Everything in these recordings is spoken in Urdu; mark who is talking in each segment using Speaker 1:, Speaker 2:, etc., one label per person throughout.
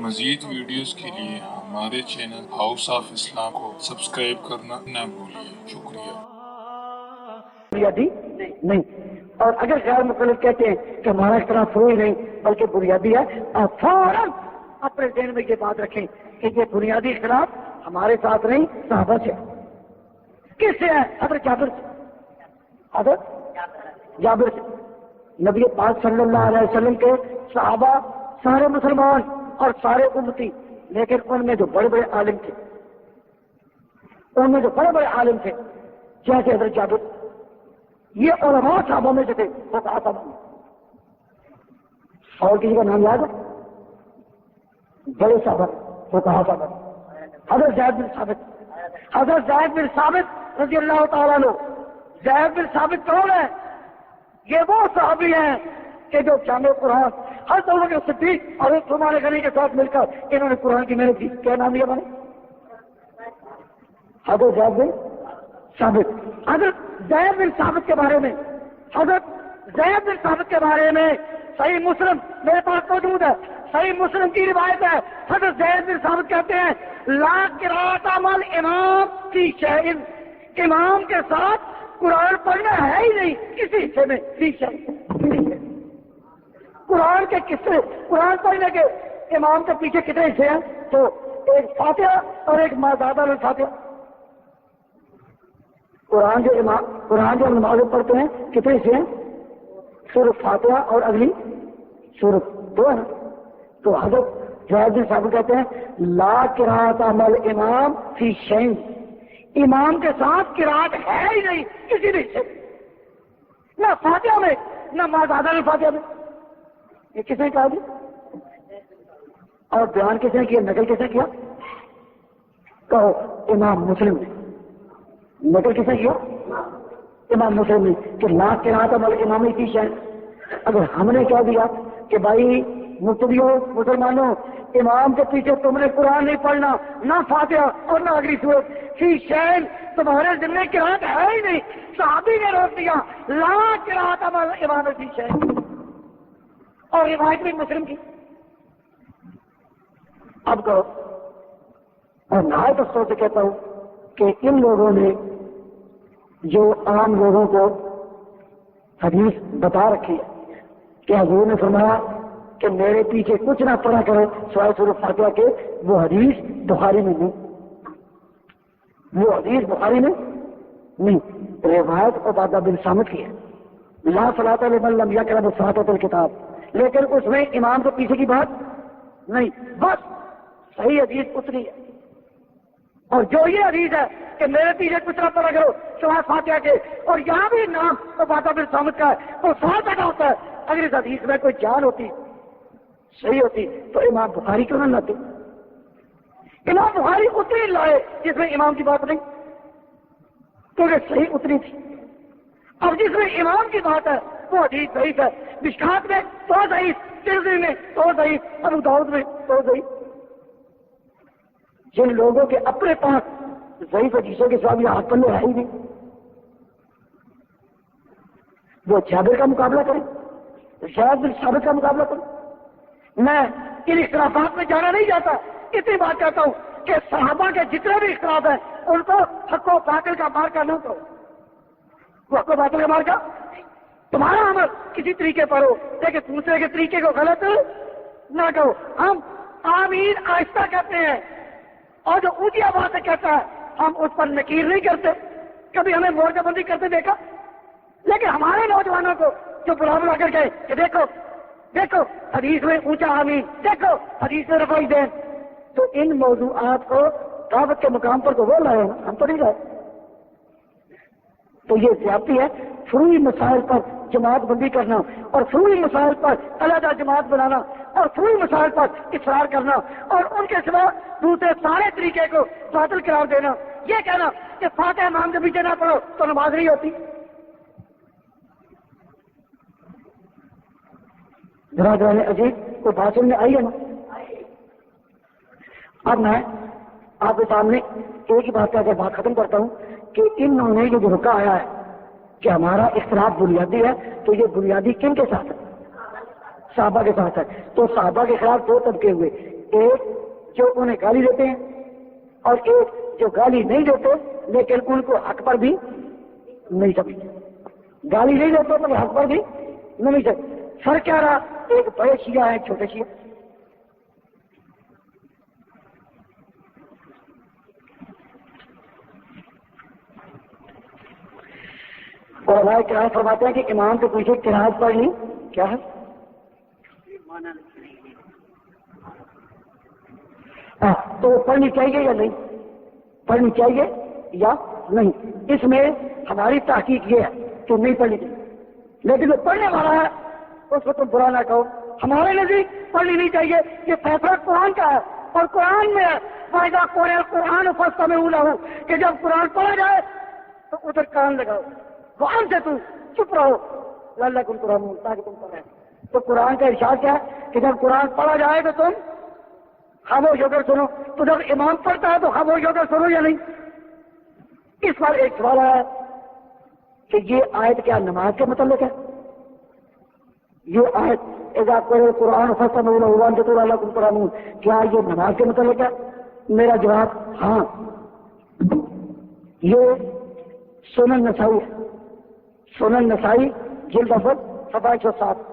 Speaker 1: مزید ویڈیوز کے لیے ہمارے چینل ہاؤس آف اسلام کو سبسکرائب کرنا نہ بھولیے۔ شکریہ۔
Speaker 2: بنیادی نہیں، اور اگر غیر مقلد کہتے ہیں کہ ہمارا اختلاف فروعی نہیں بلکہ بنیادی ہے، آپ فوراً اپنے ذہن میں یہ بات رکھیں کہ یہ بنیادی اختلاف ہمارے ساتھ نہیں، صحابہ سے۔ کس سے ہے؟ حضرت جابر سے، حضرت جابر سے۔ نبی پاک صلی اللہ علیہ وسلم کے صحابہ سارے مسلمان اور سارے امتی، لیکن ان میں جو بڑے بڑے عالم تھے، جیسے حضرت جابر، یہ علماء صحابہ میں سے تھے، وہ صحابہ میں۔ اور کسی کا نام یاد ہے؟ بڑے صحابہ، وہ صحابہ۔ حضرت زید بن ثابت رضی اللہ تعالیٰ عنہ۔ زید بن ثابت کون ہے؟ یہ وہ صحابی ہیں کہ جو جامع قرآن حضرت عمر صدیق اور عثمان غنی کے ساتھ مل کر انہوں نے قرآن کی محنت کی۔ کیا نام لیا میں نے؟ حضرت زید بن ثابت۔ حضرت زید بن ثابت کے بارے میں، صحیح مسلم میرے پاس موجود ہے، صحیح مسلم کی روایت ہے۔ حضرت زید بن ثابت کہتے ہیں لا قراءۃ مع الامام فی شیء، امام کے ساتھ قرآن پڑھنا ہے ہی نہیں کسی حصے میں، فی شیء۔ قرآن کے قصے، قرآن پڑھنے کے امام کے پیچھے کتنے حصے ہیں؟ تو ایک فاتحہ اور ایک ما زاد علی الفاتحہ۔ قرآن جو نماز پڑھتے ہیں کتنے حصے ہیں؟ صرف فاتحہ اور اگلی سورت، دو ہے نا۔ تو حضرت زید بن ثابت کہتے ہیں لا قراءۃ مع الامام فی شیء، امام کے ساتھ قراءت ہے ہی نہیں کسی بھی حصے میں، نہ فاتحہ میں نہ ما زاد علی الفاتحہ میں۔ یہ کس نے کہا جی؟ اور بیان کس نے کیا، نقل کس نے کیا؟ کہو امام مسلم نے۔ نقل کس نے کیا؟ امام مسلم نے، کہ لا قراءۃ مع الامام فی شیء۔ اگر ہم نے کہہ دیا کہ بھائی مقتدیوں مسلمانوں، امام کے پیچھے تم نے قرآن نہیں پڑھنا، نہ فاتحہ اور نہ اگلی سورت، فی شیء، تمہارے ذمہ قراءت ہے ہی نہیں، صحابی نے روک دیا لا قراءۃ مع الامام فی شیء، اور روایت بھی مسلم کی۔ اب کہو، اور نہایت افسوس سے کہتا ہوں کہ ان لوگوں نے جو عام لوگوں کو حدیث بتا رکھی ہے کہ حضور نے فرمایا کہ میرے پیچھے کچھ نہ پڑھا کرو سوائے سورۃ فاتحہ کے، وہ حدیث بخاری میں نہیں، روایت عبادہ بن صامت کی ہے، لا صلاۃ لمن لم یقرأ بفاتحۃ الکتاب، لیکن اس میں امام کے پیچھے کی بات نہیں، بس صحیح حدیث اتنی ہے۔ اور جو یہ حدیث ہے کہ میرے پیچھے کچھ نہ پڑھا کرو سوائے فاتحہ کے، اور یہاں بھی نام عبادہ بن صامت کا ہے، وہ ساتھ بیٹھا ہوتا ہے۔ اگر اس حدیث میں کوئی جان ہوتی، صحیح ہوتی، تو امام بخاری کیوں نہ لاتے؟ امام بخاری اتنی لائے جس میں امام کی بات نہیں، کیونکہ صحیح اتنی تھی۔ اب جس میں امام کی بات ہے وہ حدیث ضعیف ہے، مشکات میں تو ضعیف، ترمذی میں تو ضعیف، ابو داؤد میں تو ضعیف۔ جن لوگوں کے اپنے پاس ضعیف حدیثوں کے ساتھ یہ ہاتھ پلے ہے ہی نہیں، وہ جابر کا مقابلہ کریں، زید بن ثابت کا مقابلہ کریں۔ میں ان اختلافات میں جانا نہیں چاہتا، اتنی بات کہتا ہوں کہ صحابہ کے جتنے بھی اختلاف ہیں ان کو حق و باطل کا مار کا نہ کرو، وہ حق و باطل کا مار کا، تمہارا عمل کسی طریقے پر ہو لیکن دوسرے کے طریقے کو غلط نہ کرو۔ ہم آمین آہستہ کہتے ہیں، اور جو اونچی آواز سے کہتا ہے ہم اس پر نکیر نہیں کرتے، کبھی ہمیں مورچہ بندی کرتے دیکھا؟ لیکن ہمارے نوجوانوں کو جو بلا بلا کر گئے کہ دیکھو حدیث میں اونچا آمین، دیکھو حدیث میں رفع دین، تو ان موضوعات کو دعوت کے مقام پر تو وہ لائے، ہم تو نہیں لائے۔ تو یہ زیادتی ہے۔ فروعی مسائل پر جماعت بندی کرنا، اور فروعی مسائل پر علیحدہ جماعت بنانا، اور فروعی مسائل پر اصرار کرنا، اور ان کے سوا دوسرے سارے طریقے کو باطل قرار دینا، یہ کہنا کہ فاتحہ امام کے پیچھے نہ پڑھو تو نماز نہیں ہوتی۔ برادران عزیز، کو بات میں آئی ہے نا؟ اب میں آپ کے سامنے ایک ہی بات کہہ کے بات ختم کرتا ہوں کہ انہوں نے جو رکا آیا ہے کہ ہمارا اختلاف بنیادی ہے، تو یہ بنیادی کن کے ساتھ ہے؟ صحابہ کے ساتھ ہے۔ تو صحابہ کے خلاف دو طبقے ہوئے، ایک جو انہیں گالی دیتے ہیں اور ایک جو گالی نہیں دیتے لیکن ان کو حق پر بھی نہیں سمجھتے. گالی نہیں دیتے تو حق پر بھی نہیں سمجھتے. فرق کیا رہا؟ ایک بڑے شیعہ ہیں چھوٹے شیعہ. اور ہمارے کرام فرماتے ہیں کہ امام کے پیچھے قرات پڑھنی کیا ہے؟ تو پڑھنی چاہیے یا نہیں؟ پڑھنی چاہیے یا نہیں؟ اس میں ہماری تحقیق یہ ہے کہ نہیں پڑھنی چاہیے. لیکن جو پڑھنے والا ہے اس کو تم برا نہ کہو. ہمارے نزدیک پڑھنی نہیں چاہیے. یہ فیصلہ قرآن کا ہے اور قرآن میں فائدہ قرآن فستا میں اولا ہوں کہ جب قرآن پڑھا جائے تو ادھر کان لگاؤ. قرآن سے تم چپ رہو اللہ کم قرآن تاکہ تم پڑھیں. تو قرآن کا ارشاد کیا ہے کہ جب قرآن پڑھا جائے تو تم خاموش ہو کر سنو. تو جب امام پڑھتا ہے تو خاموش ہو کر سنو یا نہیں؟ اس پر ایک سوال ہے کہ یہ آیت کیا نماز کے متعلق ہے؟ یہ آیت اذا قرئ القرآن فاستمعوا وانصتوا لعلكم ترحمون کیا یہ نماز کے متعلق ہے؟ میرا جواب ہاں. یہ سنن نسائی ہے. سنن نسائی جلد اول صفحہ 107.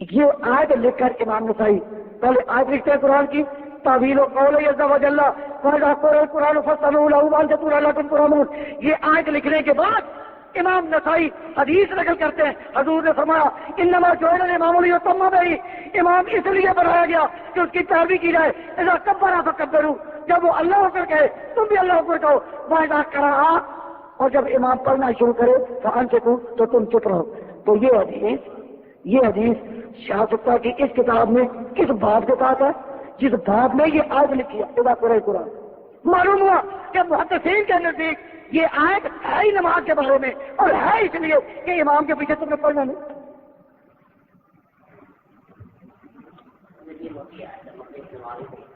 Speaker 2: یہ آیت لکھ کر امام نسائی پہلے آیت لکھتے ہیں قرآن کی تعویل و قول عز وجل فاذا قرئ القرآن فاستمعوا له وانصتوا لعلكم ترحمون. یہ آیت لکھنے کے بعد امام نسائی حدیث نقل کرتے ہیں. حضور نے فرمایا انما جعل الامام لیتم به. امام اس لیے بنایا گیا کہ اس کی پیروی کی جائے. اذا کبر فکبروا. جب وہ اللہ اکبر کہے تم بھی اللہ اکبر کہو. واذا قرأ اور جب امام پڑھنا شروع کرے فانصتوا تو تم چپ رہو. تو یہ حدیث شاہ سکتا کہ اس کتاب میں کس باب کے ساتھ ہے؟ جس باب میں یہ آیت لکھی ہے اذا قرئ القرآن. معلوم ہوا کہ محدثین کے نزدیک یہ آیت ہے ہی نماز کے بارے میں اور ہے اس لیے کہ امام کے پیچھے تم نے پڑھنا نہیں.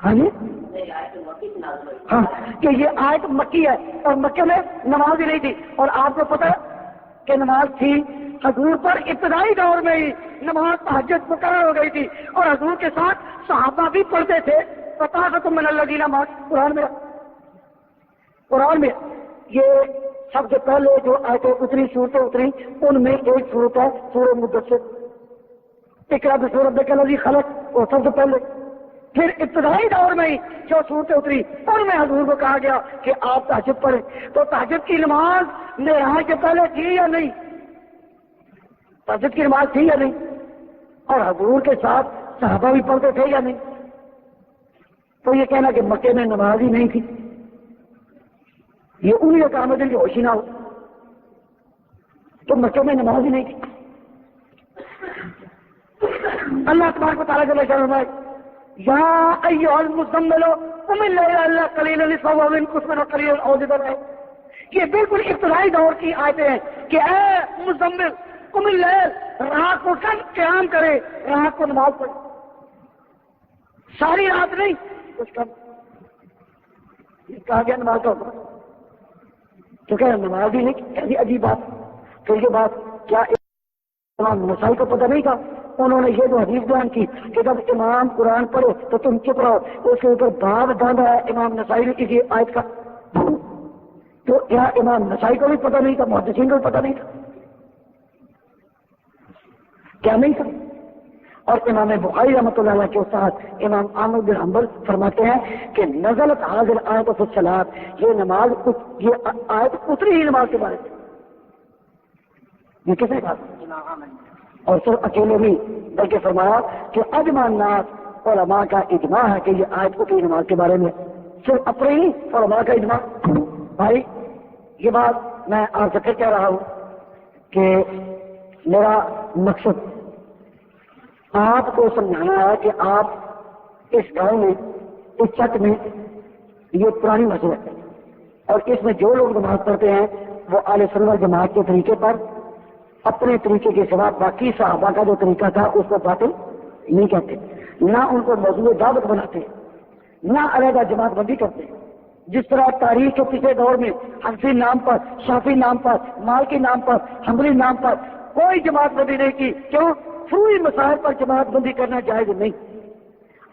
Speaker 2: ہاں جی ہاں کہ یہ آیت مکی ہے اور مکے میں نماز ہی نہیں تھی. اور آپ کو پتہ ہے کہ نماز تھی حضور پر ابتدائی دور میں ہی نماز تہجد مقرر ہو گئی تھی اور حضور کے ساتھ صحابہ بھی پڑھتے تھے. پتا تھا تم من الذین قرآن میں یہ سب سے پہلے جو آیتیں اتری صورتیں اتری ان میں ایک صورت ہے سورہ مدثر. اقرأ باسم ربک الذی خلق وہ سب سے پہلے. پھر ابتدائی دور میں ہی جو صورتیں اتری ان میں حضور کو کہا گیا کہ آپ تہجد پڑھیں. تو تہجد کی نماز معراج کے پہلے تھی یا نہیں؟ تہجد کی نماز تھی یا نہیں؟ اور حضور کے ساتھ صحابہ بھی پڑھتے تھے یا نہیں؟ تو یہ کہنا کہ مکے میں نماز ہی نہیں تھی یہ انہی کا کام ہے کہ ہوشی نہ ہو. تو مکے میں نماز ہی نہیں تھی. اللہ تبارک و تعالیٰ جل شانہ یا ایھا المزمل قم الليل الا قليلا نصفه وانقص منه قليلا او زد عليه. یہ بالکل ابتدائی دور کی آیتیں ہیں کہ اے مزمل قم اللیل رات کو کم قیام کرے رات کو نماز پڑھے. ساری رات نہیں کچھ کم. یہ کہا گیا نماز کا حکم تو کیا نماز ہی نہیں. کیسی عجیب بات. تو یہ بات کیا امام نسائی کو پتہ نہیں تھا؟ انہوں نے یہ جو حدیث بیان کی کہ جب امام قرآن پڑھے تو تم چپ رہو اس کے اوپر باب باندھا ہے امام نسائی نے کسی آیت کا. تو کیا امام نسائی کو بھی پتہ نہیں تھا؟ محدثین کو بھی پتہ نہیں تھا؟ کیا نہیں تھا؟ اور امام بخاری رحمۃ اللہ علیہ کے استاد امام احمد بن حنبل فرماتے ہیں کہ نزلت حاضر آیت فی الصلاۃ. یہ نماز یہ آیت اتری ہی نماز کے بارے میں. یہ کس نے کہا؟ اور صرف اکیلے نہیں بلکہ فرمایا کہ اجماع الناس علماء کا اجماع ہے کہ یہ آیت اتری نماز کے بارے میں. صرف اپنے ہی علماء کا اجماع. بھائی یہ بات میں آپ سے پھر کہہ رہا ہوں کہ میرا مقصد آپ کو سمجھانا ہے کہ آپ اس گاؤں میں اس چک میں یہ پرانی مسجد ہے اور اس میں جو لوگ نماز پڑھتے ہیں وہ اہل سنت جماعت کے طریقے پر اپنے طریقے کے سوا باقی صحابہ کا جو طریقہ تھا اس کو باطل نہیں کہتے. نہ ان کو موضوع دعوت بناتے نہ علیحدہ جماعت بندی کرتے. جس طرح تاریخ کے پچھلے دور میں حنفی نام پر شافی نام پر مالکی نام پر حنبلی نام پر کوئی جماعت بندی نہیں کی. کیوں؟ فروعی مسائل پر جماعت بندی کرنا جائز نہیں.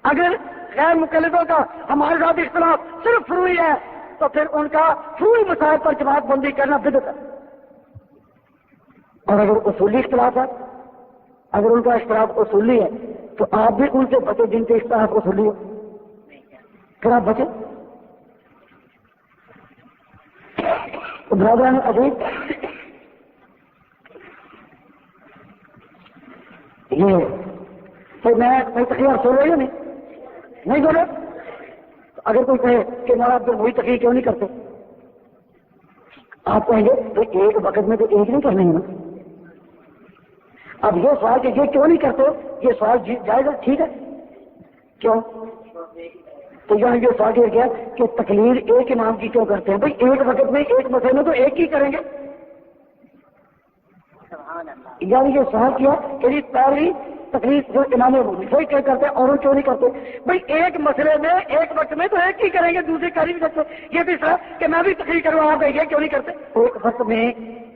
Speaker 2: اگر غیر مقلدوں کا ہمارے ساتھ اختلاف صرف فروعی ہے، تو پھر ان کا فروعی مسائل پر جماعت بندی کرنا بدعت ہے۔ اور اگر اصولی اختلاف ہے، اگر ان کا اختلاف اصولی ہے تو آپ بھی ان سے بچے جن کے اختلاف اصولی ہو، پھر آپ بچے۔ برادران عزیز، یہ تو میں تقریر سو رہی ہوں نہیں سو رہے؟ اگر کوئی کہے کہ مولانا عبد وہی تقریر کیوں نہیں کرتے، آپ کہیں گے تو ایک وقت میں تو ایک نہیں کرنے ہیں نا۔ اب یہ سوال کہ یہ کیوں نہیں کرتے، یہ سوال جائز ہے، ٹھیک ہے، کیوں؟ تو یہاں یہ سوال یہ کیا کہ تقریر ایک امام کی کیوں کرتے ہیں؟ بھائی ایک وقت میں ایک مسئلے میں تو ایک ہی کریں گے۔ یعنی یہ سوال کیا کہ پہلی تقریر جو امام وہی کیا کرتے ہیں اور کیوں نہیں کرتے؟ بھائی ایک مسئلے میں ایک وقت میں تو ایک ہی کریں گے، دوسرے کر ہی نہیں سکتے۔ یہ بھی سر کہ میں بھی تقریر کروں، آپ یہ کیوں نہیں کرتے؟ ایک وقت میں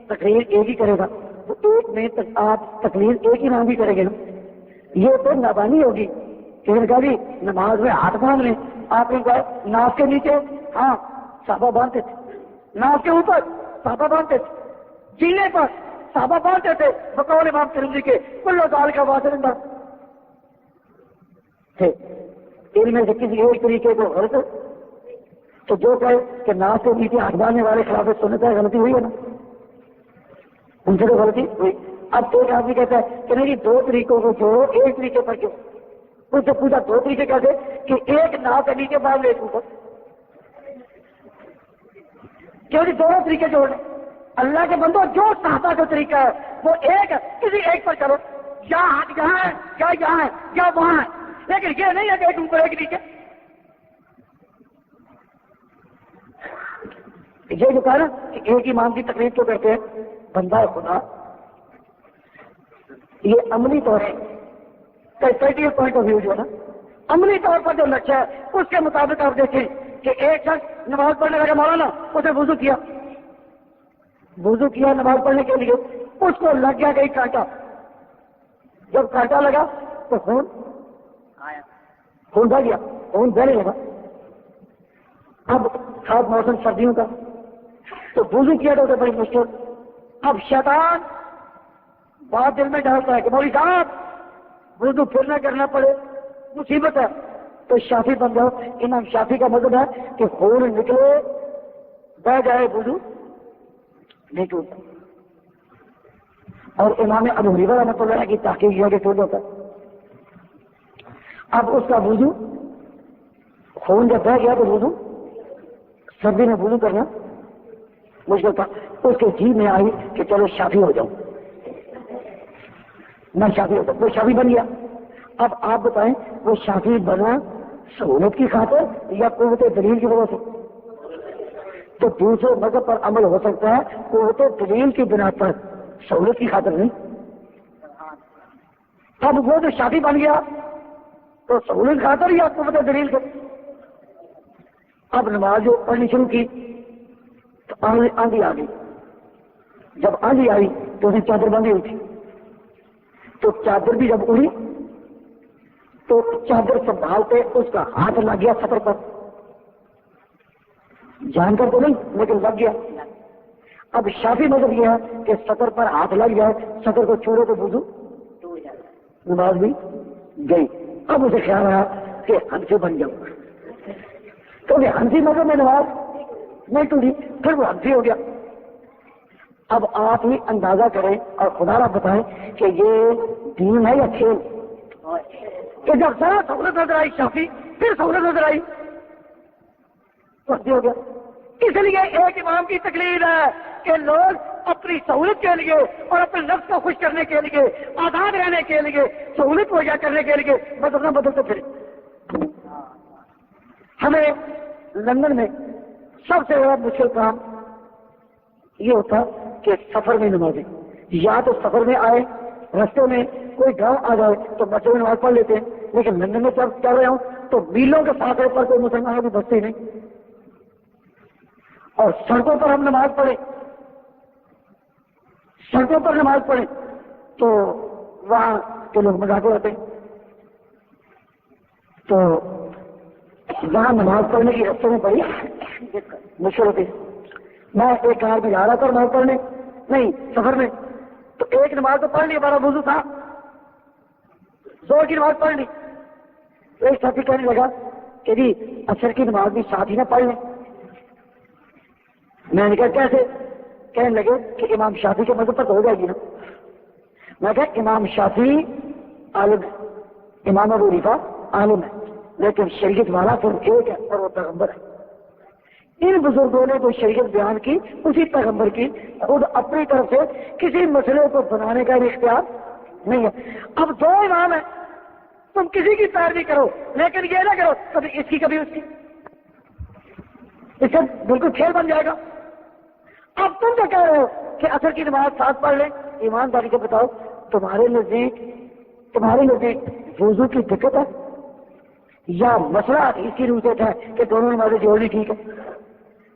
Speaker 2: تقریر ایک ہی کرے گا تو ایک میں آپ تقریر ایک ہی نام بھی کریں گے نا، یہ تو نادانی ہوگی۔ کسی نے کہا جی نماز میں ہاتھ باندھ لیں، آپ نے کہا ناف کے نیچے، ہاں صحابہ باندھتے تھے، ناف کے اوپر صحابہ باندھتے تھے، جینے پر صحابہ باندھتے تھے، بقول امام ترمذی کے کل ذالک کا واضح تھے۔ علم میں سے کسی ایک طریقے کو غلط ہے تو جو کہے کہ ناف کے نیچے ہاتھ باندھنے والے خلاف سنت ہے، غلطی ہوئی ہے نا، ان سے تو غلطی ہوئی۔ اب ایک آدمی کہتا ہے کہ نہیں دو طریقوں کو چھوڑو، ایک طریقے پر کیوں؟ ان سے پوچھا دو طریقے کیسے کہ ایک ناف کے نیچے باندھ لے اوپر، کیوں نہیں دونوں طریقے جوڑ لیں؟ اللہ کے بندو جو صحابہ کا طریقہ ہے وہ ایک ہے، کسی ایک پر چلو، یا ہاتھ یہاں ہے یا یہاں ہے یا وہاں ہے، لیکن یہ نہیں ہے کہ ایک اوپر ایک نیچے۔ یہ جو کہا نا کہ ایک امام کی تقریر کیوں کرتے ہیں، بندہ خدا یہ عملی طور پر پوائنٹ آف ویو جو ہے نا، عملی طور پر جو لکشہ ہے اس کے مطابق آپ دیکھیں کہ ایک شخص نماز پڑھنے لگا، مولانا اسے وضو کیا نماز پڑھنے کے لیے، اس کو لگ گیا کہیں کانٹا، جب کانٹا لگا تو خون بہ گیا، خون بہنے لگا۔ اب خاص موسم سردیوں کا تو وضو کیا تو بڑی مشکل۔ اب شیطان بات دل میں ڈالتا ہے کہ مولوی صاحب وضو پھر نہ کرنا پڑے، مصیبت ہے، تو شافی بن جاؤ۔ امام شافی کا مذہب ہے کہ خون نکلے بہ جائے وضو نہیں ٹوٹتا، اور امام ابو حنیفہ رحمۃ اللہ کی تحقیق یہ کہ ٹوٹ ہوتا ہے۔ اب اس کا وضو خون جب بہ گیا تو وضو سردی میں وضو کرنا مشکل تھا، اس کے جی میں آئی کہ چلو شافی ہو جاؤں، میں شافی ہو جاؤں، وہ شافی بن گیا۔ اب آپ بتائیں وہ شافی بنا سہولت کی خاطر یا قوت دلیل کی وجہ سے؟ تو دوسرے مذہب پر عمل ہو سکتا ہے قوت دلیل کی بنا پر، سہولت کی خاطر نہیں۔ اب وہ جو شافی بن گیا تو سہولت خاطر یا قوت دلیل کے؟ اب نماز جو پڑھنی شروع کی تو آندھی آ گئی، جب آندھی آئی تو اسے چادر باندھی ہوئی تھی، تو چادر بھی جب اڑی تو چادر سنبھالتے اس کا ہاتھ لگ گیا سطر پر، جان کر تو نہیں لیکن لگ گیا۔ اب شافی مذہب یہ ہے کہ سطر پر ہاتھ لگ جائے، سطر کو چھوڑے تو وضو نماز بھی گئی۔ اب اسے خیال آیا کہ حنفی بن جاؤں، کیونکہ حنفی مذہب میں نماز نہیں ٹوٹی، پھر وہ حنفی ہو گیا۔ اب آپ ہی اندازہ کریں اور خدا را بتائیں کہ یہ دین ہے یا کھیل؟ کہ جب ذرا سہولت نظر آئی شافی، پھر سہولت نظر آئی تو حنفی ہو گیا۔ اس لیے ایک امام کی تقریر ہے کہ لوگ اپنی سہولت کے لیے اور اپنے نفس کو خوش کرنے کے لیے، آزاد رہنے کے لیے، سہولت مہیا کرنے کے لیے بدلتے پھرے۔ ہمیں لندن میں سب سے بڑا مشکل کام یہ ہوتا کہ سفر میں نمازیں، یا تو سفر میں آئے، رستے میں کوئی گاؤں آ جائے تو مسجد میں نماز پڑھ لیتے ہیں، لیکن لندن میں جب چل رہے ہوں تو میلوں کے فاصلے پر کوئی مسلمان بھی بستے نہیں، اور سڑکوں پر ہم نماز پڑھیں، سڑکوں پر نماز پڑھیں تو وہاں کے لوگ مذاق اڑاتے ہیں۔ تو جہاں نماز پڑھنے کی رستوں میں پڑھی مشکل ہوتی ہے. میں ایک کار میں جا رہا تھا نماز پڑھنے، نہیں سفر میں، تو ایک نماز تو پڑھ لی، ہمارا وضو تھا، زور کی نماز پڑھ لی. ایک ساتھی کہنے لگا کہ جی عصر کی نماز بھی ساتھ ہی نہ پڑھ لیں. میں نے کہا کیسے؟ کہنے لگے کہ امام شافعی کے مذہب پر تو ہو جائے گی نا. میں کہا امام شافعی عالم ہے، امام ابو حنیفہ عالم ہے، لیکن شریعت والا صرف ایک ہے اور وہ پیغمبر ہے. ان بزرگوں نے جو شریعت بیان کی اسی پیغمبر کی، خود اپنی طرف سے کسی مسئلے کو بنانے کا اختیار نہیں ہے. اب دو امام ہیں، تم کسی کی پیروی کرو لیکن یہ نہ کرو کبھی اس کی کبھی اس کی، اس سے بالکل کھیل بن جائے گا. اب تم تو کہہ رہے ہو کہ عصر کی نماز ساتھ پڑھ لیں. ایمانداری سے بتاؤ تمہارے نزدیک وضو کی دقت ہے یا مسئلہ اس کی روح سے ہے کہ دونوں نمازیں جوڑنی ٹھیک ہے؟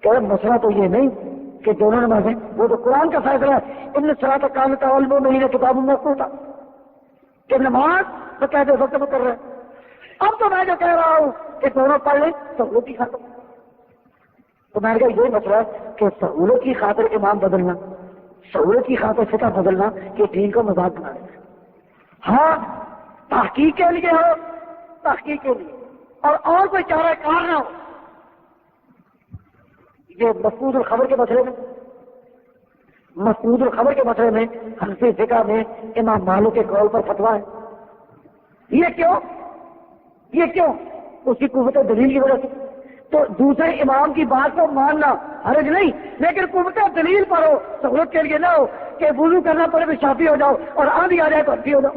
Speaker 2: کہ مسئلہ تو یہ نہیں کہ دونوں نمازیں، وہ تو قرآن کا فیصلہ ہے. ان صلاۃ کانت علی المؤمنین کتاب موقوتا کہ نماز بقاعدہ وقت میں کر رہے ہیں. اب تو میں جو کہہ رہا ہوں کہ دونوں پڑھ لیں سہولت کی خاطر، تو میں نے کہا یہ مسئلہ ہے کہ سہولت کی خاطر امام بدلنا، سہولت کی خاطر فقہ بدلنا کہ دین کو مذاق بنا دینا. ہاں تحقیق کے لیے ہو، تحقیق کے لیے اور کوئی چارہ کار نہ ہو. یہ مسعود الخبر کے مسئلے میں حنفی فقہ میں امام مالک کے قول پر فتویٰ ہے. یہ کیوں؟ اس کی قوت دلیل کی وجہ سے. تو دوسرے امام کی بات کو ماننا حرج نہیں، لیکن قوت دلیل پر ہو، سہولت کے لیے نہ ہو کہ وضو کرنا پڑے تو شافعی ہو جاؤ اور آندھی آ جائے تو حنفی ہو جاؤ.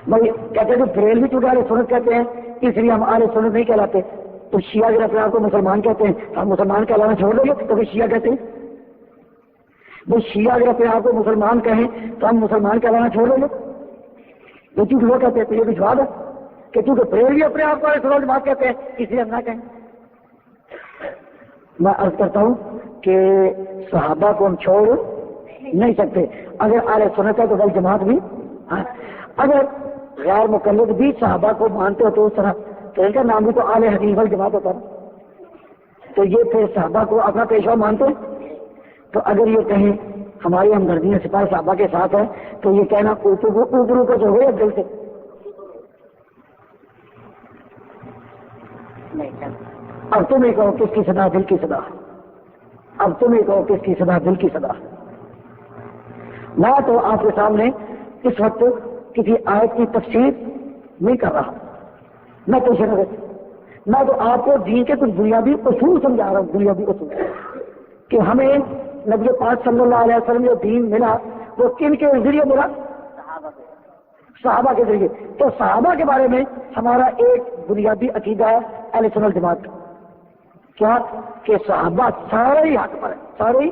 Speaker 2: بھائی کہتے ہیں کہ بریلوی چونکہ اہل سنت کہتے ہیں اس لیے ہم اہل سنت نہیں کہلاتے. تو شیعہ اگر اپنے آپ کو مسلمان کہتے ہیں تو ہم مسلمان کہلانا چھوڑ دیں گے تو پھر شیعہ کہتے ہیں. وہ شیعہ اگر اپنے آپ کو مسلمان کہیں تو ہم مسلمان کہلانا چھوڑ دیں گے. یہ چونکہ وہ کہتے ہیں تو یہ بھی جواب ہے کہ چونکہ بریلوی اپنے آپ کو اہل سنت جماعت کہتے ہیں اس لیے ہم نہ کہیں. میں عرض کرتا ہوں کہ صحابہ کو ہم چھوڑ نہیں سکتے. اگر اہل سنت ہے تو بھائی جماعت بھی، اگر غیر مقلد بھی صحابہ کو مانتے ہو تو اس طرح تو ان کا نام بھی تو اہل حدیث والجماعت ہوتا ہے. تو یہ پھر صحابہ کو اپنا پیشوا مانتے ہیں. تو اگر یہ کہیں ہماری ہمدردی سپاہ صحابہ کے ساتھ ہے تو یہ کہنا اوپر اوپر جو ہوئے دل سے. اب تم ہی کہو کس کی صدا دل کی صدا، اب تم ہی کہو کس کی صدا دل کی صدا. میں تو آپ کے سامنے اس وقت کسی آیت کی تفسیر نہیں کر رہا، میں تو آپ کو دین کے کچھ بنیادی اصول سمجھا رہا ہوں. بنیادی اصول کہ ہمیں نبی پاک صلی اللہ علیہ وسلم جو دین ملا وہ کن کے ذریعے ملا؟ صحابہ کے ذریعے. تو صحابہ کے بارے میں ہمارا ایک بنیادی عقیدہ ہے اہل سنت جماعت کا. کیا کہ صحابہ سارے ہی حق پر ہیں، سارے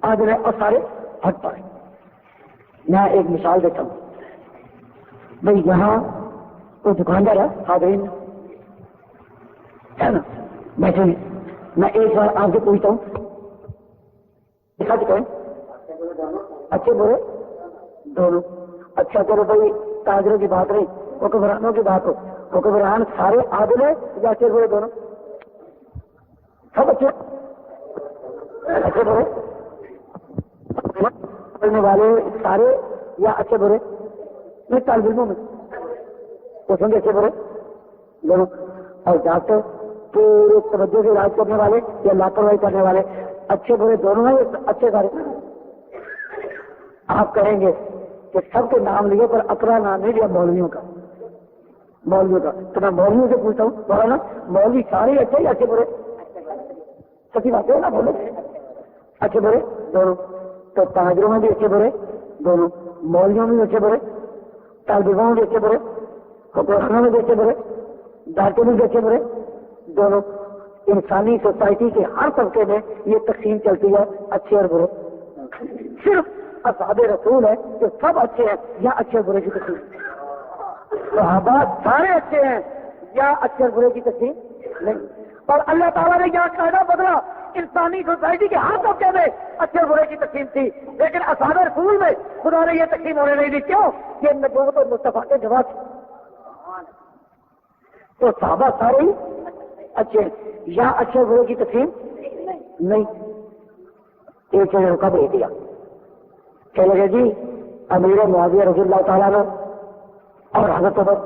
Speaker 2: عادل ہیں اور سارے حق پر ہیں. میں ایک مثال دیتا ہوں. بھائی یہاں کوئی دکاندار ہے، حاضرین ہے نا بیٹھے ہیں. میں ایک بار آپ سے پوچھتا ہوں دکھا چکا ہے اچھے برے دونوں. اچھا چلو بھائی تاجروں کی بات رہی، حکمرانوں کی بات ہو، حکمران سارے عادل ہیں یا اچھے برے دونوں؟ سب اچھے برے پڑھنے والے سارے یا اچھے برے؟ میں طالب علموں میں وہ سمجھے اچھے برے دونوں. اور ڈاکٹر پورے توجہ سے علاج کرنے والے یا لاپرواہی کرنے والے اچھے برے دونوں ہیں، اچھے سارے. آپ کہیں گے کہ سب کے نام لیے پر اپنا نام نہیں لیا مولویوں کا. تو میں مولویوں سے پوچھتا ہوں مولانا مولوی سارے اچھے یا اچھے برے؟ سچی بات ہے نا، بولو اچھے برے دونوں. تو تاجروں میں بھی اچھے برے دونوں، مولویوں میں بھی اچھے برے، طالب علموں میں بھی اچھے برے، حکمرانوں میں بھی اچھے برے، ڈاکٹروں میں بھی اچھے برے دونوں. انسانی سوسائٹی کے ہر طبقے میں یہ تقسیم چلتی ہے اچھے اور برے. صرف اصحاب رسول ہے کہ سب اچھے ہیں یا اچھے اور برے کی تقسیم. صحابہ سارے اچھے ہیں یا اچھے اور برے کی تقسیم نہیں. اور اللہ تعالیٰ نے یہاں قاعدہ بدلا انسانی سوسائٹی کے ہر طبقے میں اچھے برے کی تقسیم تھی، لیکن اصحاب رسول میں خدا نے یہ تقسیم ہونے نہیں دی. کیوں؟ یہ نبوت اور مصطفیٰ کے جواب. تو صحابہ سارے ہی اچھے، یا اچھے برے کی تقسیم نہیں. ایک جگہ روکا بھیج دیا کہ لگے جی امیر معاویہ رضی اللہ تعالیٰ نے اور حضرت عمر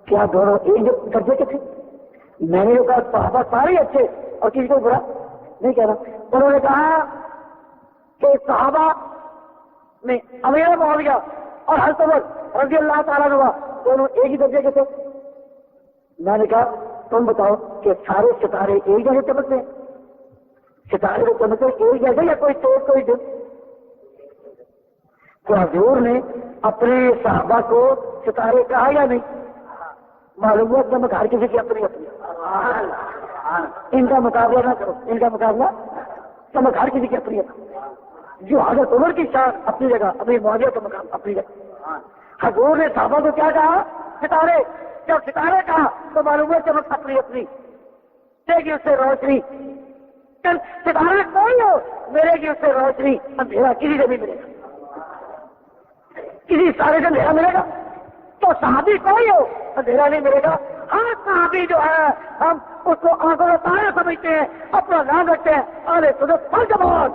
Speaker 2: کیا دونوں ایک درجے کے تھے؟ میں نے کہا صحابہ سارے اچھے اور کسی کو برا نہیں کہنا. انہوں نے کہا کہ صحابہ میں امیر معاویہ اور حضرت عمر رضی اللہ تعالیٰ عنہ دونوں ایک ہی درجے کے تھے. میں نے کہا تم بتاؤ کہ سارے ستارے ایک جگہ چمکتے ہیں؟ ستارے کو چمکتے ایک جگہ یا کوئی تیز کوئی دن؟ تو حضور نے اپنے صحابہ کو ستارے کہا یا نہیں؟ معلوم ہوا چمک ہر کسی کی اپنی اپنی. ان کا مقابلہ نہ کرو، ان کا مقابلہ چمک ہر کسی کی اپنی اپنی. جو حضرت عمر کی شان اپنی جگہ، اپنی معاویہ کا مقام اپنی جگہ. حضور نے صحابہ کو کیا کہا؟ ستارے. جب ستارے کہا تو معلوم ہے چمک اپنی اپنی دے گی اس سے روشنی. ستارے کوئی ہو ملے گی اس سے روشنی، اندھیرا کسی سے بھی ملے گا، کسی سارے سے اندھیرا ملے گا. تو صحابی کوئی ہو اندھیرا نہیں ملے گا. ہر صحابی جو ہے ہم اس کو آنکھوں میں تارا سمجھتے ہیں، اپنا نام رکھتے ہیں اہل سنت والجماعت.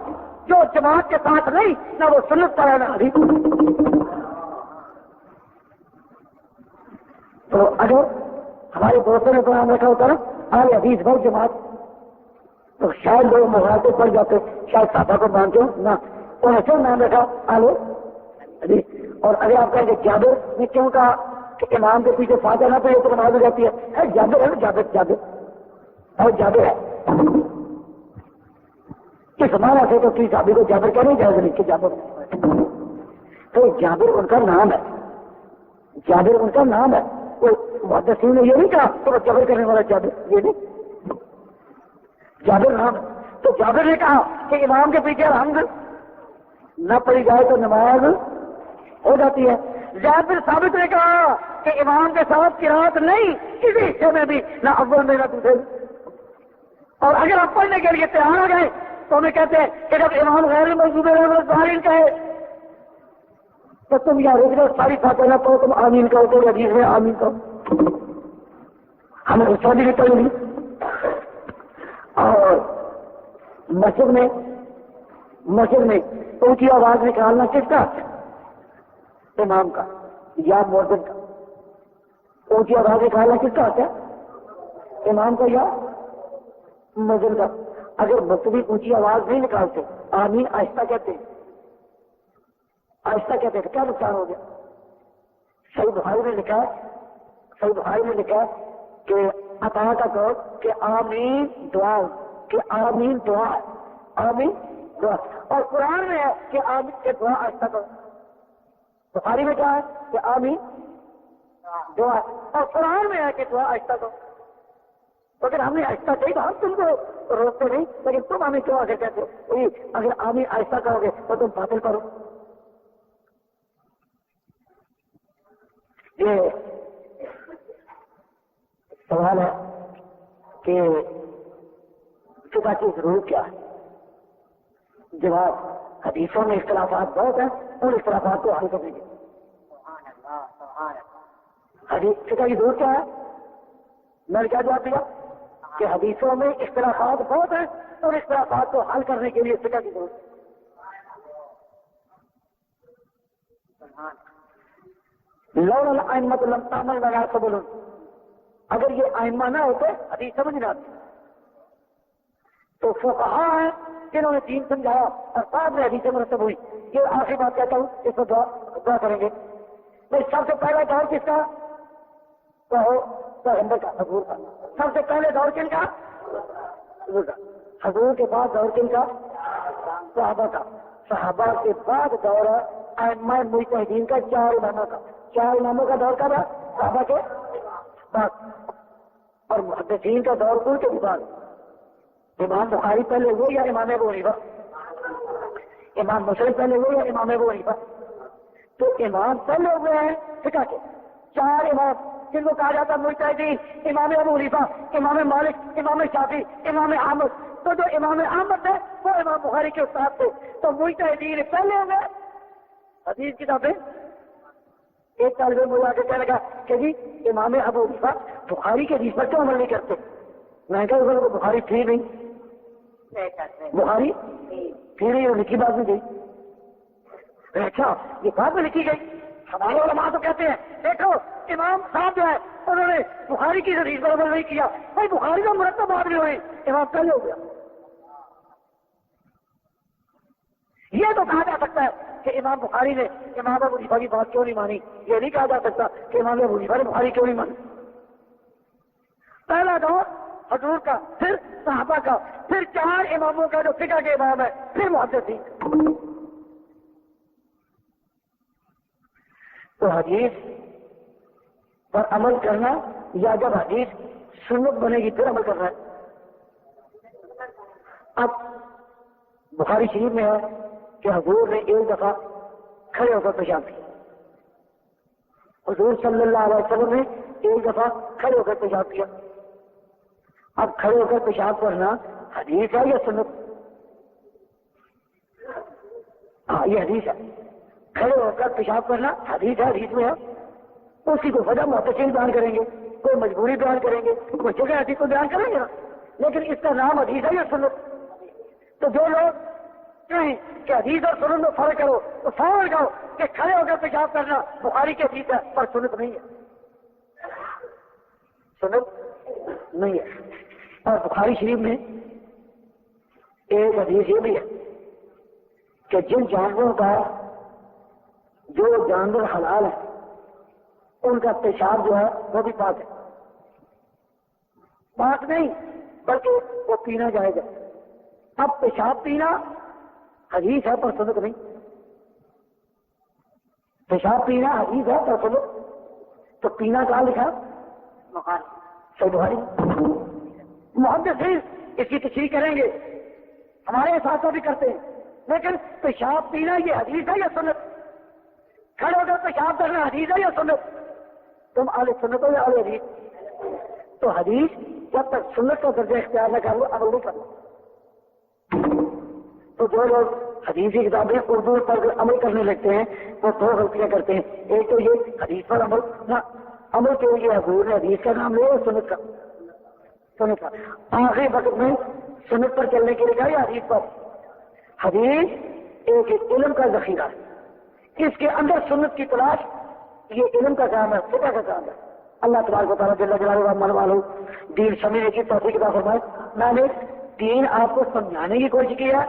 Speaker 2: جو جماعت کے ساتھ نہیں نہ وہ سنت پر ہے نہ حدیث. تو اگر ہمارے دوستوں نے تو نام رکھا ہوتا نا اہل حدیث بہت جماعت، تو شاید لوگ مغالطے پڑ جاتے، شاید صحابہ کو مانتے ہو نہ انہوں نے نام رکھا اہل حدیث. اور اگر آپ کہیں کہ جابر نے کیوں کہا کہ امام کے پیچھے فاتحہ نہ پڑھے تو نماز ہو جاتی ہے؟ جابر ہے نا، جابر جابر اور جابر ہے. اس زمانہ سے تو کسی صحابی کو جابر کہنے جائز نہیں کہ جابر. تو جابر ان کا نام ہے، جابر ان کا نام ہے. محدثین نے یہ نہیں کہا تو جابر کرنے والا جابر، یہ نہیں، جابر نام. تو جابر نے کہا کہ امام کے پیچھے الحمد نہ پڑھی جائے تو نماز ہو جاتی ہے. جابر ثابت نے کہا کہ امام کے ساتھ قرات نہیں کسی حصے میں بھی، نہ اول میں نہ دوسرے میں. اور اگر آپ پڑھنے کے لیے تیار آ گئے تو ہمیں کہتے ہیں کہ جب امام غیر موجود ظاہر کہے تو تم یا رک جاؤ، ساری فاتحہ نہ پڑھو، تم آمین کہو تو حدیث میں آمین کہو. ہمیں اس بھی نہیں پڑھی. اور مسجد میں اونچی آواز نکالنا کس کا؟ امام کا یا مؤذن کا. اونچی آواز نکالنا کس کا ہوتا ہے؟ امام کا یا مؤذن کا. اگر مقتدی اونچی آواز نہیں نکالتے، آمین آہستہ کہتے ہیں، آہستہ کہتے ہیں، کیا نقصان ہو گیا؟ صحیح بخاری نے لکھا کہ عطا کا قول کہ آمین دعا، کہ آمین دعا، آمین دعا. اور قرآن میں ہے کہ آمین کے دعا آہستہ کرو. بخاری میں کیا ہے کہ آمین دعا، اور قرآن میں ہے کہ دعا آہستہ کرو. تو اگر ہم نے آہستہ کہی تو ہم تم کو روکتے نہیں، لیکن تم آمین کیوں آگے کہتے ہو؟ اگر آمین آہستہ کرو گے تو تم باطل کرو. یہ سوال ہے کہ فقہ کی ضرورت کیا ہے؟ جواب: حدیثوں میں اختلافات بہت ہیں، ان اختلافات کو حل کریں گے. حدیث فقہ کی ضرورت کیا ہے؟ میں نے کیا جواب دیا کہ حدیثوں میں اختلافات بہت ہیں، اور اختلافات کو حل کرنے کے لیے فقہ کی ضرورت ہے. لولا الائمۃ لم تعمل ولا قبول. اگر یہ ائمہ نہ ہوتے حدیث سمجھ نہ آتی. تو فقہا ہیں جنہوں نے دین سمجھایا اور بعد میں حدیث مرتب ہوئی. یہ آخری بات کہتا ہوں، اس کو دعا کریں گے. سب سے پہلا دور کس کا؟ پیغمبر کا، حضور کا. سب سے پہلے دور کن کا؟ حضور کا. حضور کے بعد دور کن کا؟ صحابہ کا. صحابہ کے بعد دور ائمہ مجتہدین کا، 4 اماموں کا. 4 اماموں کا دور کب ہے؟ صحابہ کے بعد. اور محدثین کا دور ان کے بعد. امام بخاری پہلے ہو یا امام ابو حنیفہ؟ امام مسلم پہلے ہو یا امام ابو حنیفہ؟ تو امام پہلے ہوئے ہیں فقہ کے 4 امام، جن کو کہا جاتا ہے مجتہدین: امام ابو حنیفہ، امام مالک، امام شافعی، امام احمد. تو جو امام احمد ہے وہ امام بخاری کے استاد تھے، تو مجتہدین پہلے ہو گئے حدیث کتابیں۔ ایک طالب علم مجھے آ کے کہنے لگا کہ جی امام ابو حنیفہ بخاری کے حدیث پر کیوں عمل نہیں کرتے؟ میں کہا اگر بخاری تھی نہیں، بخاری تھی نہیں اور لکھی بات نہیں گئی۔ اچھا یہ بات میں لکھی گئی، ہمارے علماء تو کہتے ہیں دیکھو امام صاحب جو ہے انہوں نے بخاری کی حدیث پر عمل نہیں کیا، بھائی بخاری کا مرتب بعد میں ہوئے، امام پہلے ہو گیا۔ یہ تو کہا جا سکتا ہے کہ امام بخاری نے امام ابو حنیفہ کی بات کیوں نہیں مانی، یہ نہیں کہا جا سکتا کہ امام ابو حنیفہ نے بخاری کیوں نہیں مانی۔ پہلا دور حضور کا، پھر صحابہ کا، پھر 4 اماموں کا جو فقہ کے امام ہے، پھر محدثین۔ تو حدیث پر عمل کرنا یا جب حدیث سنت بنے گی پھر عمل کرنا ہے۔ اب بخاری شریف میں ہے کہ حضور نے ایک دفعہ کھڑے ہو کر پیشاب کیا، حضور صلی اللہ علیہ وسلم نے ایک دفعہ کھڑے ہو کر پیشاب کیا۔ اب کھڑے ہو کر پیشاب کرنا حدیث ہے یا سنت؟ ہاں یہ حدیث ہے، کھڑے ہو کر پیشاب کرنا حدیث ہے، حدیث میں ہے۔ اس کی کوئی وجہ محدثین بیان کریں گے، کوئی مجبوری بیان کریں گے، کوئی جگہ حدیث کو بیان کریں گے نا، لیکن اس کا نام حدیث ہے یا سنت؟ تو جو لوگ کہیں کہ حدیث اور سنت میں فرق کرو تو فوراً کہو کہ کھڑے ہو کر پیشاب کرنا بخاری کی حدیث ہے پر سنت نہیں ہے، سنت نہیں ہے۔ اور بخاری شریف میں ایک حدیث یہ بھی ہے کہ جن جانوروں کا جو جانور حلال ہے ان کا پیشاب جو ہے وہ بھی پاک ہے، پاک نہیں بلکہ وہ پینا جائز ہے۔ اب پیشاب پینا حدیث ہے پر سنت نہیں، پیشاب پینا حدیث ہے پر سنت، تو پینا کہاں لکھا؟ صحیح بخاری۔ محدثین اس کی تشریح کریں گے، ہمارے اساتذہ بھی کرتے ہیں، لیکن پیشاب پینا یہ حدیث ہے یا سنت؟ کھڑے ہو کر پیشاب کرنا حدیث ہے یا سنت؟ تم اہل سنت ہو یا اہل حدیث؟ تو حدیث جب تک سنت کا درجہ اختیار نہ کر لو عمل نہیں کرنا۔ تو جو لوگ حدیث کی کتابیں اردو پر عمل کرنے لگتے ہیں وہ 2 غلطیاں کرتے ہیں۔ ایک تو یہ حدیث پر عمل کے لیے حضور نے حدیث کا نام لیا اور سنت کا، سنت کا آخری وقت میں سنت پر چلنے کے لیے کہا یا حدیث پر؟ حدیث ایک علم کا ذخیرہ ہے، اس کے اندر سنت کی تلاش یہ علم کا کام ہے، فقہ کا کام ہے۔ اللہ تبارک و تعالیٰ جل جلالہ من والو دین سمجھنے کی توفیق عطا فرمائے۔ میں نے دین آپ کو سمجھانے کی کوشش کی ہے،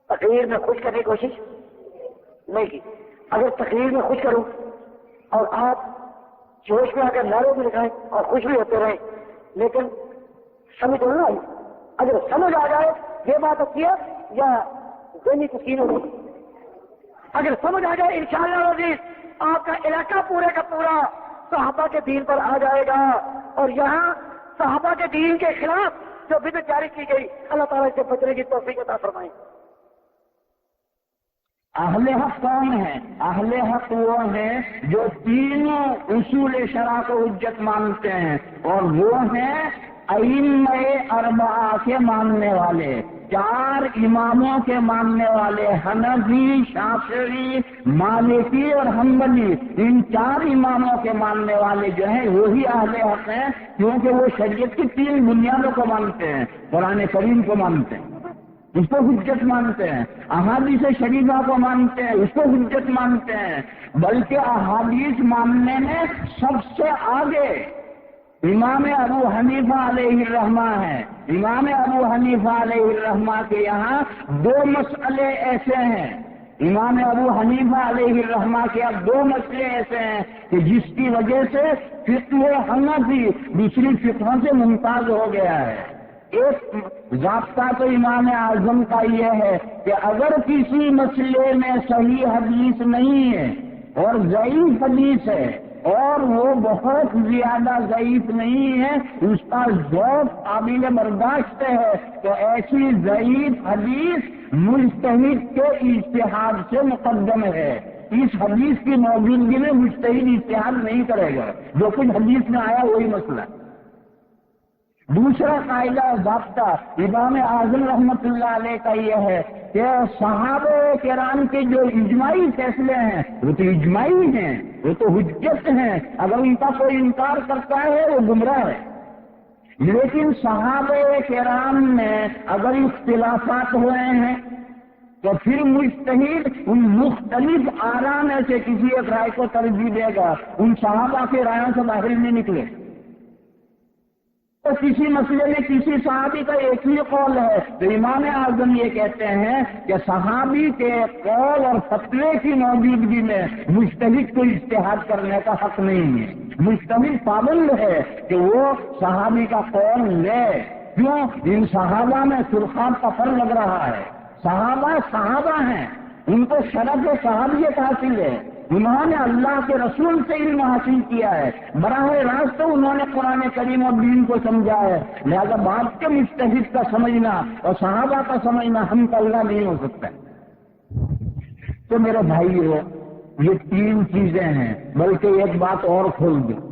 Speaker 2: تقریر میں خوش کرنے کی کوشش نہیں کی۔ اگر تقریر میں خوش کروں اور آپ جوش میں آ کر نعرے بھی لگائیں اور خوش بھی ہوتے رہیں لیکن سمجھ نہ آئی، اگر سمجھ آ جائے یہ بات اچھی ہے یا ذہنی تسکین ہوگی؟ اگر سمجھ آ جائے انشاءاللہ العزیز آپ کا علاقہ پورے کا پورا صحابہ کے دین پر آ جائے گا، اور یہاں صحابہ کے دین کے خلاف جو بدعت جاری کی گئی اللہ تعالیٰ اس سے بچنے کی توفیق عطا فرمائے۔
Speaker 3: اہل حق کون ہے؟ اہل حق وہ ہیں جو تینوں اصول شرع کو حجت مانتے ہیں، اور وہ ہیں ائمہ اربعہ کے ماننے والے، 4 اماموں کے ماننے والے، حنفی، شافعی، مالکی اور حنبلی۔ ان 4 اماموں کے ماننے والے جو ہیں وہی اہل حق ہیں، کیونکہ وہ شریعت کی 3 بنیادوں کو مانتے ہیں، قرآن کریم کو مانتے ہیں، اس کو حجت مانتے ہیں، احادیث شریفہ کو مانتے ہیں، اس کو حجت مانتے ہیں، بلکہ احادیث ماننے میں سب سے آگے امام ابو حنیفہ علیہ الرحمہ ہے۔ امام ابو حنیفہ علیہ الرحمہ کے یہاں 2 مسئلے ایسے ہیں، امام ابو حنیفہ علیہ الرحمہ کے اب 2 مسئلے ایسے ہیں کہ جس کی وجہ سے فقہ حنفی دوسری فقہوں سے ممتاز ہو گیا ہے۔ ایک ضابطہ تو امام اعظم کا یہ ہے کہ اگر کسی مسئلے میں صحیح حدیث نہیں ہے اور ضعیف حدیث ہے اور وہ بہت زیادہ ضعیف نہیں ہے، اس کا ذوق قابل برداشت ہے، تو ایسی ضعیف حدیث مجتہد کے اجتہاد سے مقدم ہے۔ اس حدیث کی موجودگی میں مجتہد اجتہاد نہیں کرے گا، جو کچھ حدیث میں آیا وہی مسئلہ۔ دوسرا قاعدہ ضابطہ امام اعظم رحمت اللہ علیہ کا یہ ہے کہ صحابہ کرام کے جو اجماعی فیصلے ہیں وہ تو اجماعی ہیں، وہ تو حجت ہیں، اگر ان کا کوئی انکار کرتا ہے وہ گمراہ ہے۔ لیکن صحابہ کرام میں اگر اختلافات ہوئے ہیں تو پھر مجتہد ان مختلف آراء میں سے کسی ایک رائے کو ترجیح دے گا، ان صحابہ کی رائے سے باہر نہیں نکلے۔ تو کسی مسئلے میں کسی صحابی کا ایک ہی قول ہے تو امام اعظم یہ کہتے ہیں کہ صحابی کے قول اور فتوے کی موجودگی میں مجتہد کو اجتہاد کرنے کا حق نہیں ہے۔ مجتہد پابند ہے کہ وہ صحابی کا قول لے، کیوں؟ ان صحابہ میں فرقات کا فرق لگ رہا ہے۔ صحابہ ہیں، ان کو شرف صحابیت حاصل ہے، انہوں نے اللہ کے رسول سے علم حاصل کیا ہے، براہ راست انہوں نے قرآن کریم اور دین کو سمجھا ہے، لہذا بعد کے مجتہد کا سمجھنا اور صحابہ کا سمجھنا ہم کا اللہ نہیں ہو سکتا۔ تو میرے بھائیو، یہ تین چیزیں ہیں، بلکہ ایک بات اور کھول دیں،